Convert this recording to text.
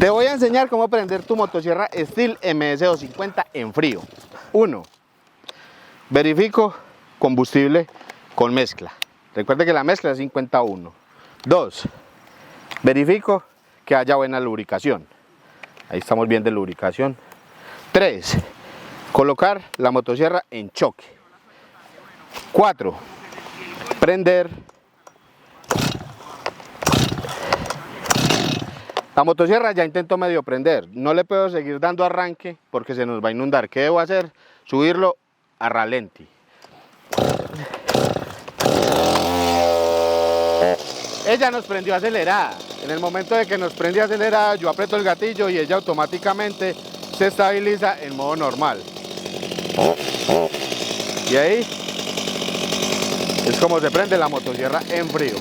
Te voy a enseñar cómo prender tu motosierra Stihl MS250 en frío. 1. Verifico combustible con mezcla. Recuerde que la mezcla es 51. 2. Verifico que haya buena lubricación. Ahí estamos bien de lubricación. 3. Colocar la motosierra en choque. 4. Prender. La motosierra ya intentó medio prender, no le puedo seguir dando arranque porque se nos va a inundar. ¿Qué debo hacer? Subirlo a ralenti. Ella nos prendió acelerada. En el momento de que nos prende acelerada, yo aprieto el gatillo y ella automáticamente se estabiliza en modo normal. Y ahí es como se prende la motosierra en frío.